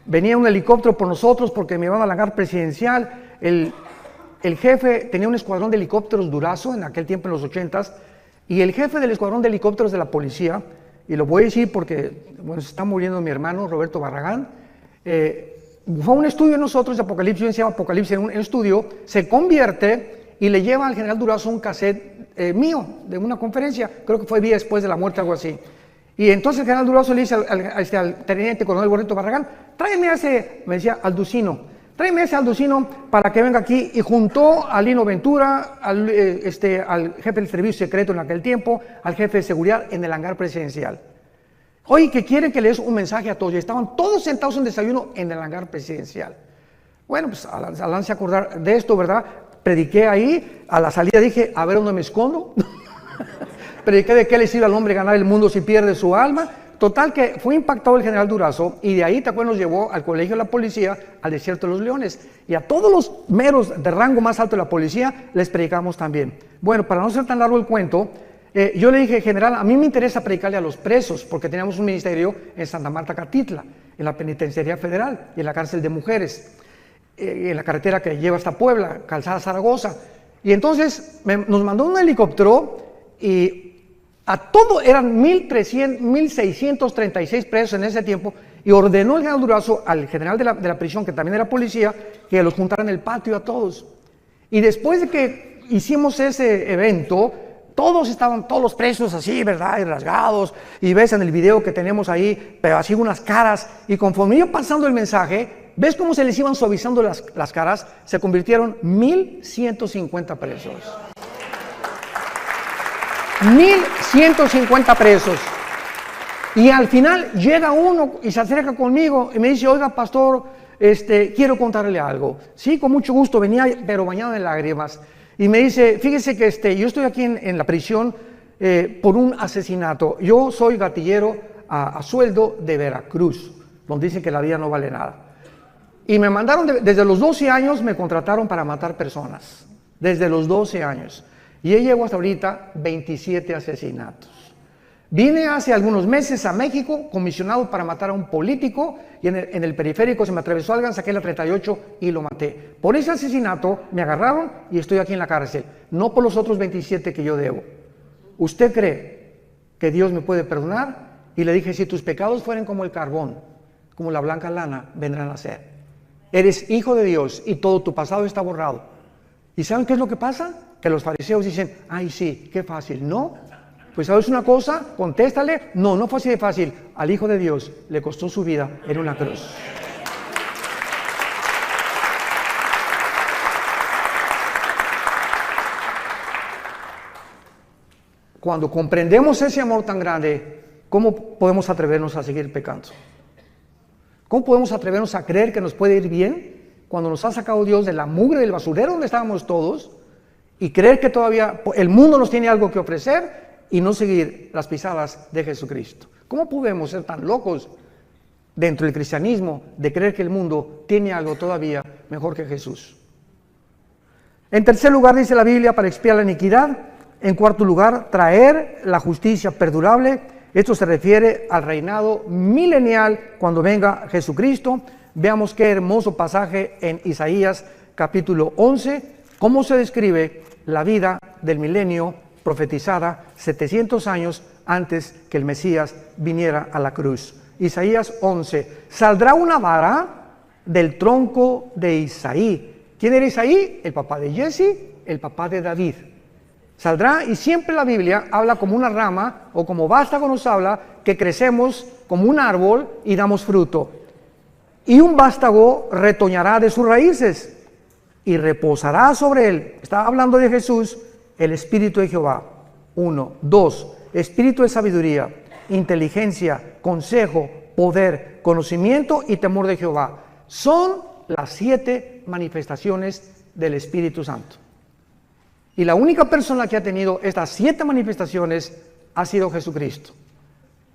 venía un helicóptero por nosotros porque me iban al hangar presidencial. El jefe tenía un escuadrón de helicópteros Durazo en aquel tiempo, en los 80s, y el jefe del escuadrón de helicópteros de la policía, y lo voy a decir porque se está muriendo mi hermano Roberto Barragán, fue a un estudio de nosotros de Apocalipsis, se llama Apocalipsis, en un estudio, se convierte y le lleva al general Durazo un cassette mío, de una conferencia, creo que fue día después de la muerte, algo así. Y entonces el general Durazo le dice al teniente coronel Roberto Barragán, tráeme a ese, me decía, Alducino, tráeme a ese Alducino para que venga aquí, y juntó a Lino Ventura, al jefe del servicio secreto en aquel tiempo, al jefe de seguridad en el hangar presidencial. Oye, que quieren que les un mensaje a todos, y estaban todos sentados en desayuno en el hangar presidencial. Bueno, pues Alan se acordar de esto, ¿verdad? Prediqué ahí, a la salida dije, a ver dónde me escondo. Prediqué de qué le sirve al hombre ganar el mundo si pierde su alma. Total que fue impactado el general Durazo, y de ahí también nos llevó al colegio de la policía, al desierto de los leones, y a todos los meros de rango más alto de la policía les predicamos también. Bueno, para no ser tan largo el cuento, yo le dije, general, a mí me interesa predicarle a los presos, porque teníamos un ministerio en Santa Marta, Catitla, en la penitenciaría federal y en la cárcel de mujeres, en la carretera que lleva hasta Puebla, Calzada Zaragoza. Y entonces nos mandó un helicóptero, y a todo eran 1,636 presos en ese tiempo, y ordenó el general Durazo al general de la prisión, que también era policía, que los juntara en el patio a todos. Y después de que hicimos ese evento, todos los presos así, ¿verdad? Y rasgados, y ves en el video que tenemos ahí, pero así unas caras, y conforme iba pasando el mensaje, ves cómo se les iban suavizando las caras, se convirtieron 1,150 presos. 1,150 presos. Y al final llega uno y se acerca conmigo y me dice, oiga, pastor, quiero contarle algo. Sí, con mucho gusto, venía pero bañado en lágrimas. Y me dice, fíjese que yo estoy aquí en la prisión por un asesinato. Yo soy gatillero a sueldo de Veracruz, donde dicen que la vida no vale nada. Y me mandaron, desde los 12 años me contrataron para matar personas. Desde los 12 años. Y yo llevo hasta ahorita 27 asesinatos. Vine hace algunos meses a México, comisionado para matar a un político, y en el periférico se me atravesó alguien, saqué la 38 y lo maté. Por ese asesinato me agarraron y estoy aquí en la cárcel, no por los otros 27 que yo debo. ¿Usted cree que Dios me puede perdonar? Y le dije, si tus pecados fueren como el carbón, como la blanca lana, vendrán a ser. Eres hijo de Dios y todo tu pasado está borrado. ¿Y saben qué es lo que pasa? Que los fariseos dicen, ay sí, qué fácil. No, pues sabes una cosa, contéstale, no fue así de fácil. Al Hijo de Dios le costó su vida en una cruz. Cuando comprendemos ese amor tan grande, ¿cómo podemos atrevernos a seguir pecando? ¿Cómo podemos atrevernos a creer que nos puede ir bien cuando nos ha sacado Dios de la mugre del basurero donde estábamos todos, y creer que todavía el mundo nos tiene algo que ofrecer y no seguir las pisadas de Jesucristo? ¿Cómo podemos ser tan locos dentro del cristianismo de creer que el mundo tiene algo todavía mejor que Jesús? En tercer lugar, dice la Biblia, para expiar la iniquidad. En cuarto lugar, traer la justicia perdurable. Esto se refiere al reinado milenial cuando venga Jesucristo. Veamos qué hermoso pasaje en Isaías capítulo 11, cómo se describe la vida del milenio profetizada 700 años antes que el Mesías viniera a la cruz. Isaías 11, saldrá una vara del tronco de Isaí. ¿Quién era Isaí? El papá de Jesse, el papá de David. Saldrá, y siempre la Biblia habla como una rama, o como vástago nos habla, que crecemos como un árbol y damos fruto. Y un vástago retoñará de sus raíces y reposará sobre él. Está hablando de Jesús, el Espíritu de Jehová. 1, 2, Espíritu de sabiduría, inteligencia, consejo, poder, conocimiento y temor de Jehová. Son las 7 manifestaciones del Espíritu Santo. Y la única persona que ha tenido estas 7 manifestaciones ha sido Jesucristo.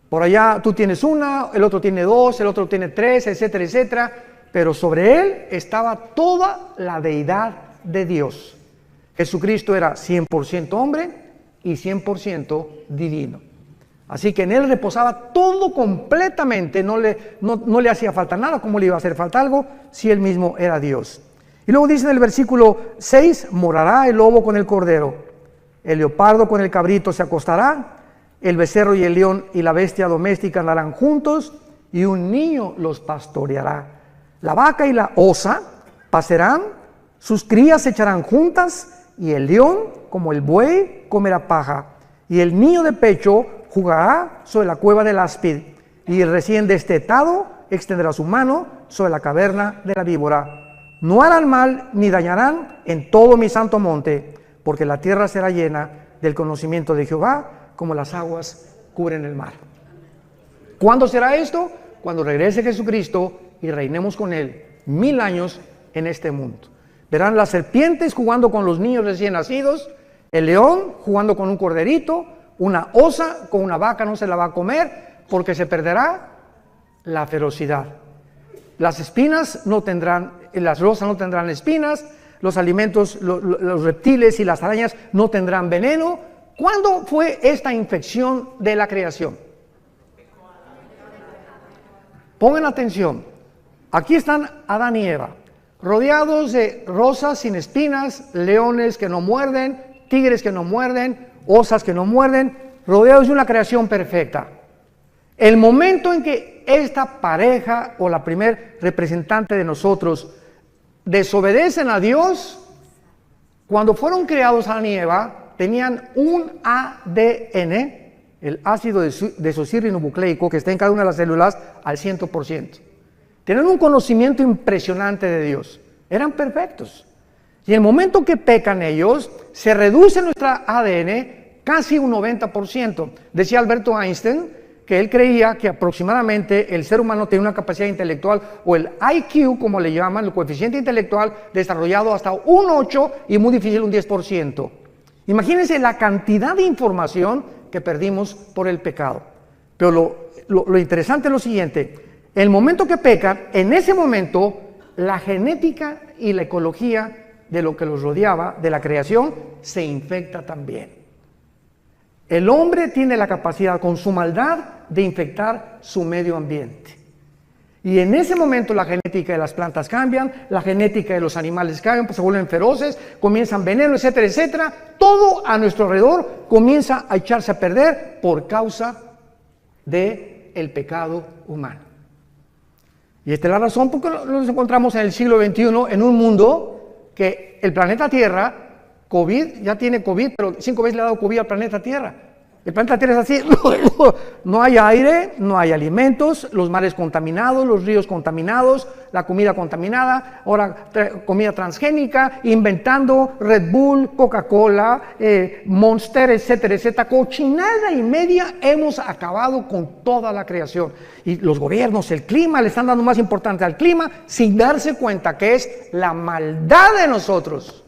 Por allá tú tienes una, el otro tiene 2, el otro tiene 3, etcétera, etcétera. Pero sobre él estaba toda la deidad de Dios. Jesucristo era 100% hombre y 100% divino. Así que en él reposaba todo completamente, no le hacía falta nada. ¿Cómo le iba a hacer falta algo si él mismo era Dios? Y luego dice en el versículo 6, morará el lobo con el cordero, el leopardo con el cabrito se acostará, el becerro y el león y la bestia doméstica andarán juntos, y un niño los pastoreará. La vaca y la osa pasarán, sus crías se echarán juntas, y el león, como el buey, comerá paja, y el niño de pecho jugará sobre la cueva del áspid, y el recién destetado extenderá su mano sobre la caverna de la víbora. No harán mal ni dañarán en todo mi santo monte, porque la tierra será llena del conocimiento de Jehová, como las aguas cubren el mar. ¿Cuándo será esto? Cuando regrese Jesucristo y reinemos con él 1000 años en este mundo. Verán las serpientes jugando con los niños recién nacidos, el león jugando con un corderito, una osa con una vaca no se la va a comer porque se perderá la ferocidad. Las espinas no tendrán, las rosas no tendrán espinas, los alimentos, los reptiles y las arañas no tendrán veneno. ¿Cuándo fue esta infección de la creación? Pongan atención. Aquí están Adán y Eva, rodeados de rosas sin espinas, leones que no muerden, tigres que no muerden, osas que no muerden, rodeados de una creación perfecta. El momento en que esta pareja o la primer representante de nosotros desobedecen a Dios, cuando fueron creados Adán y Eva, tenían un ADN, el ácido desoxirribonucleico, que está en cada una de las células al 100%. Tenían un conocimiento impresionante de Dios. Eran perfectos. Y en el momento que pecan ellos, se reduce nuestra ADN casi un 90%. Decía Alberto Einstein que él creía que aproximadamente el ser humano tiene una capacidad intelectual, o el IQ, como le llaman, el coeficiente intelectual, desarrollado hasta un 8 y muy difícil un 10%. Imagínense la cantidad de información que perdimos por el pecado. Pero lo interesante es lo siguiente: el momento que pecan, en ese momento la genética y la ecología de lo que los rodeaba, de la creación, se infecta también. El hombre tiene la capacidad con su maldad de infectar su medio ambiente. Y en ese momento la genética de las plantas cambian, la genética de los animales cambian, pues se vuelven feroces, comienzan veneno, etcétera, etcétera. Todo a nuestro alrededor comienza a echarse a perder por causa del pecado humano. Y esta es la razón por la que nos encontramos en el siglo XXI en un mundo que el planeta Tierra, COVID, ya tiene COVID, pero 5 veces le ha dado COVID al planeta Tierra. El planeta Tierra es así, no hay aire, no hay alimentos, los mares contaminados, los ríos contaminados, la comida contaminada, ahora comida transgénica, inventando Red Bull, Coca-Cola, Monster, etcétera, etcétera. Cochinada y media hemos acabado con toda la creación. Y los gobiernos, el clima, le están dando más importancia al clima sin darse cuenta que es la maldad de nosotros.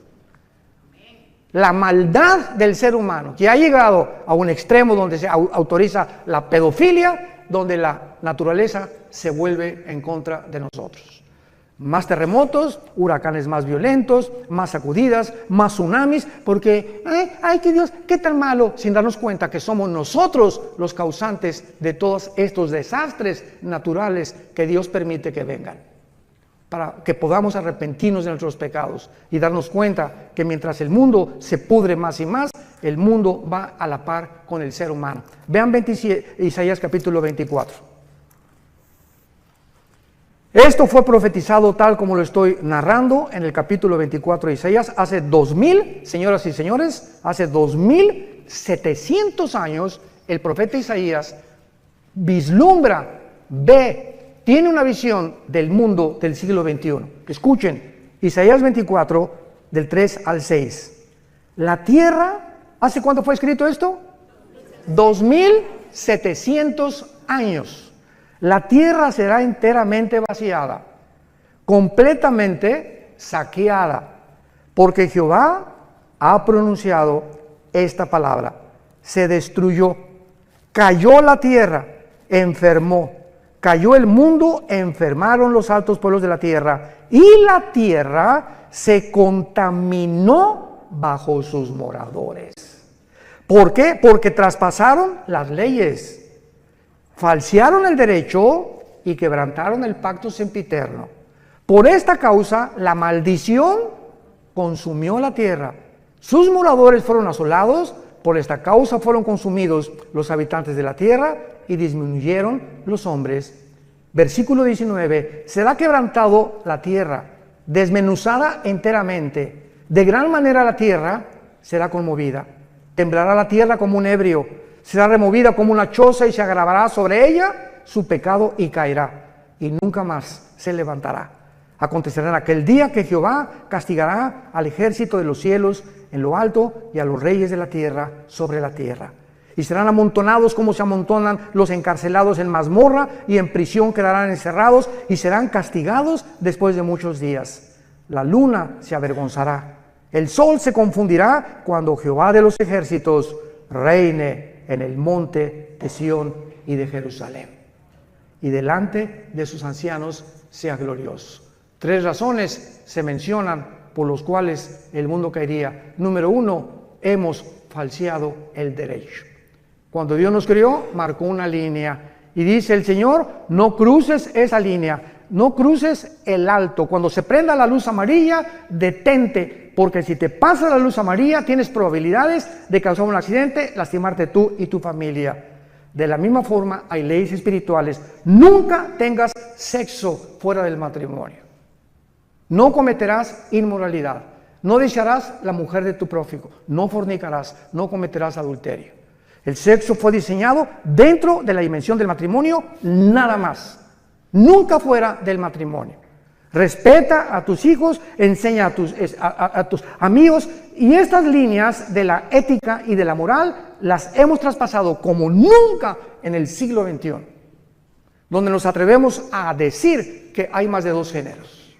La maldad del ser humano, que ha llegado a un extremo donde se autoriza la pedofilia, donde la naturaleza se vuelve en contra de nosotros. Más terremotos, huracanes más violentos, más sacudidas, más tsunamis, porque, ay, que Dios, qué tan malo, sin darnos cuenta que somos nosotros los causantes de todos estos desastres naturales que Dios permite que vengan, para que podamos arrepentirnos de nuestros pecados y darnos cuenta que mientras el mundo se pudre más y más, el mundo va a la par con el ser humano. Vean Isaías capítulo 24. Esto fue profetizado tal como lo estoy narrando en el capítulo 24 de Isaías, hace 2000, señoras y señores, hace 2700 años, el profeta Isaías vislumbra, ve, tiene una visión del mundo del siglo XXI. Escuchen, Isaías 24, del 3 al 6. La tierra, ¿hace cuánto fue escrito esto? 2700 años. La tierra será enteramente vaciada, completamente saqueada, porque Jehová ha pronunciado esta palabra. Se destruyó, cayó la tierra, enfermó, cayó el mundo, enfermaron los altos pueblos de la tierra, y la tierra se contaminó bajo sus moradores. ¿Por qué? Porque traspasaron las leyes, falsearon el derecho y quebrantaron el pacto sempiterno. Por esta causa, la maldición consumió la tierra. Sus moradores fueron asolados, por esta causa fueron consumidos los habitantes de la tierra y disminuyeron los hombres. Versículo 19, será quebrantado la tierra, desmenuzada enteramente. De gran manera la tierra será conmovida. Temblará la tierra como un ebrio, será removida como una choza y se agravará sobre ella su pecado y caerá, y nunca más se levantará. Acontecerá en aquel día que Jehová castigará al ejército de los cielos en lo alto y a los reyes de la tierra sobre la tierra. Y serán amontonados como se amontonan los encarcelados en mazmorra, y en prisión quedarán encerrados y serán castigados después de muchos días. La luna se avergonzará, el sol se confundirá cuando Jehová de los ejércitos reine en el monte de Sión y de Jerusalén, y delante de sus ancianos sea glorioso. 3 razones se mencionan por los cuales el mundo caería. Número 1, hemos falseado el derecho. Cuando Dios nos creó, marcó una línea y dice el Señor, no cruces esa línea, no cruces el alto. Cuando se prenda la luz amarilla, detente, porque si te pasa la luz amarilla, tienes probabilidades de causar un accidente, lastimarte tú y tu familia. De la misma forma, hay leyes espirituales. Nunca tengas sexo fuera del matrimonio. No cometerás inmoralidad. No desearás la mujer de tu prójimo. No fornicarás. No cometerás adulterio. El sexo fue diseñado dentro de la dimensión del matrimonio, nada más. Nunca fuera del matrimonio. Respeta a tus hijos, enseña a tus amigos, y estas líneas de la ética y de la moral las hemos traspasado como nunca en el siglo XXI, donde nos atrevemos a decir que hay más de 2 géneros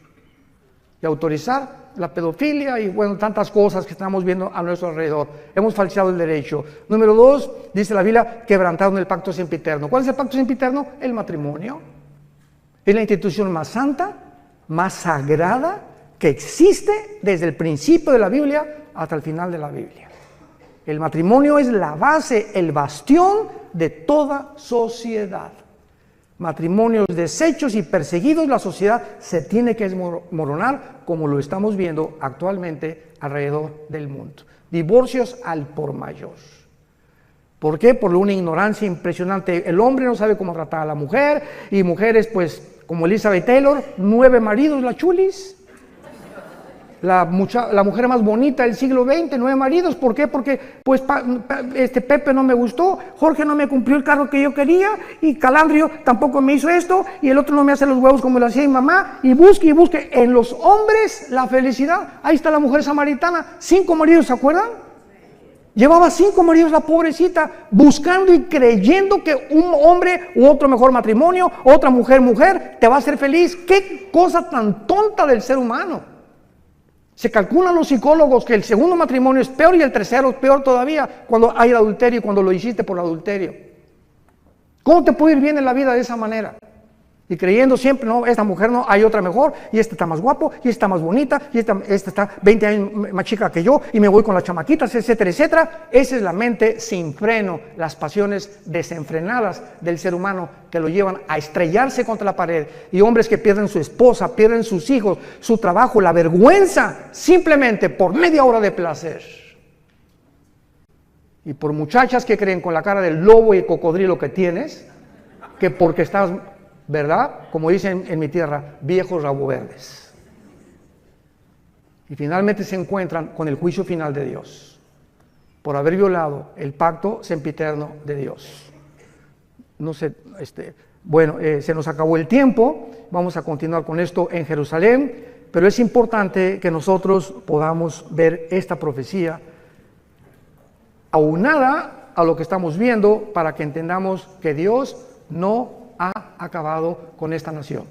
y autorizar la pedofilia y bueno, tantas cosas que estamos viendo a nuestro alrededor. Hemos falseado el derecho. Número 2, dice la Biblia, quebrantaron el pacto sempiterno. ¿Cuál es el pacto sempiterno? El matrimonio. Es la institución más santa, más sagrada que existe desde el principio de la Biblia hasta el final de la Biblia. El matrimonio es la base, el bastión de toda sociedad. Matrimonios deshechos y perseguidos, la sociedad se tiene que desmoronar, como lo estamos viendo actualmente alrededor del mundo. Divorcios al por mayor. ¿Por qué? Por una ignorancia impresionante. El hombre no sabe cómo tratar a la mujer, y mujeres, pues, como Elizabeth Taylor, 9 maridos, la chulis. La mujer más bonita del siglo XX, 9 maridos. ¿Por qué? Porque pues Pepe no me gustó, Jorge no me cumplió el cargo que yo quería, y Calandrio tampoco me hizo esto, y el otro no me hace los huevos como lo hacía mi mamá, y busque en los hombres la felicidad. Ahí está la mujer samaritana, 5 maridos, ¿se acuerdan? Llevaba 5 maridos la pobrecita, buscando y creyendo que un hombre u otro mejor matrimonio, otra mujer, te va a hacer feliz. ¡Qué cosa tan tonta del ser humano! Se calculan los psicólogos que el segundo matrimonio es peor y el tercero es peor todavía cuando hay adulterio y cuando lo hiciste por adulterio. ¿Cómo te puede ir bien en la vida de esa manera? Y creyendo siempre, no, esta mujer no, hay otra mejor, y esta está más guapo, y esta está más bonita, y esta está 20 años más chica que yo, y me voy con las chamaquitas, etcétera, etcétera. Esa es la mente sin freno, las pasiones desenfrenadas del ser humano que lo llevan a estrellarse contra la pared. Y hombres que pierden su esposa, pierden sus hijos, su trabajo, la vergüenza, simplemente por media hora de placer. Y por muchachas que creen con la cara del lobo y cocodrilo que tienes, que porque estás... ¿verdad? Como dicen en mi tierra, viejos rabo verdes. Y finalmente se encuentran con el juicio final de Dios por haber violado el pacto sempiterno de Dios. No sé, se nos acabó el tiempo, vamos a continuar con esto en Jerusalén, pero es importante que nosotros podamos ver esta profecía aunada a lo que estamos viendo para que entendamos que Dios no ha acabado con esta nación.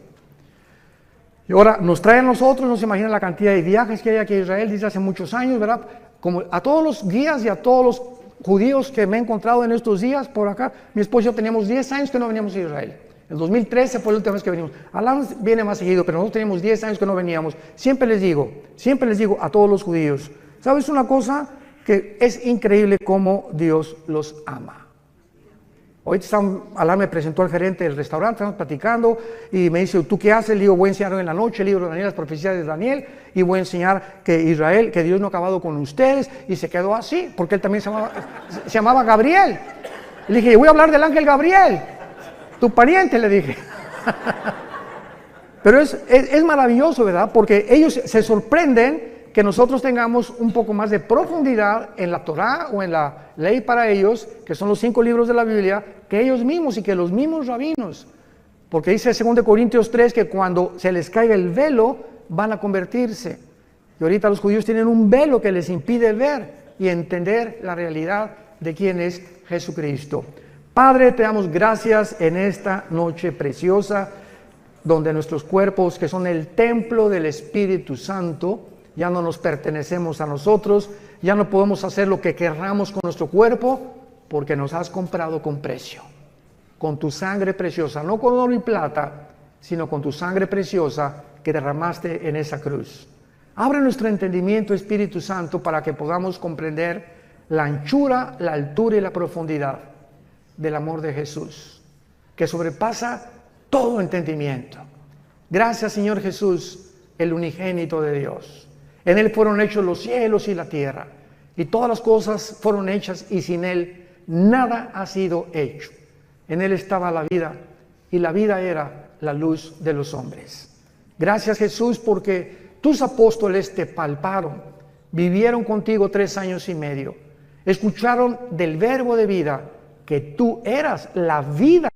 Y ahora nos trae a nosotros, no se imaginan la cantidad de viajes que hay aquí a Israel desde hace muchos años, ¿verdad? como a todos los guías y a todos los judíos que me he encontrado en estos días por acá, mi esposo y yo teníamos 10 años que no veníamos a Israel. En 2013 fue la última vez que venimos. Alan viene más seguido, pero nosotros teníamos 10 años que no veníamos. Siempre les digo a todos los judíos, ¿sabes una cosa? Que es increíble cómo Dios los ama. Hoy Alan me presentó al gerente del restaurante, estamos platicando y me dice, ¿tú qué haces? Le digo, voy a enseñar en la noche el libro de Daniel, las profecías de Daniel, y voy a enseñar que Israel, que Dios no ha acabado con ustedes, y se quedó así, porque él también se llamaba Gabriel. Le dije, voy a hablar del ángel Gabriel, tu pariente, le dije. Pero es maravilloso, ¿verdad? Porque ellos se sorprenden que nosotros tengamos un poco más de profundidad en la Torá o en la ley para ellos, que son los 5 libros de la Biblia, que ellos mismos y que los mismos rabinos. Porque dice 2 Corintios 3 que cuando se les caiga el velo van a convertirse. Y ahorita los judíos tienen un velo que les impide ver y entender la realidad de quién es Jesucristo. Padre, te damos gracias en esta noche preciosa, donde nuestros cuerpos, que son el templo del Espíritu Santo, ya no nos pertenecemos a nosotros, ya no podemos hacer lo que querramos con nuestro cuerpo, porque nos has comprado con precio, con tu sangre preciosa, no con oro y plata, sino con tu sangre preciosa que derramaste en esa cruz. Abre nuestro entendimiento, Espíritu Santo, para que podamos comprender la anchura, la altura y la profundidad del amor de Jesús, que sobrepasa todo entendimiento. Gracias, Señor Jesús, el unigénito de Dios. En Él fueron hechos los cielos y la tierra, y todas las cosas fueron hechas, y sin Él nada ha sido hecho. En Él estaba la vida, y la vida era la luz de los hombres. Gracias, Jesús, porque tus apóstoles te palparon, vivieron contigo 3 años y medio, escucharon del verbo de vida, que tú eras la vida.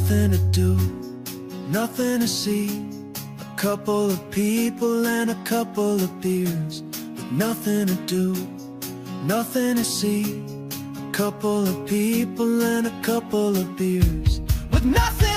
nothing to do, nothing to see. A couple of people and a couple of beers. With nothing to do, nothing to see. A couple of people and a couple of beers. With nothing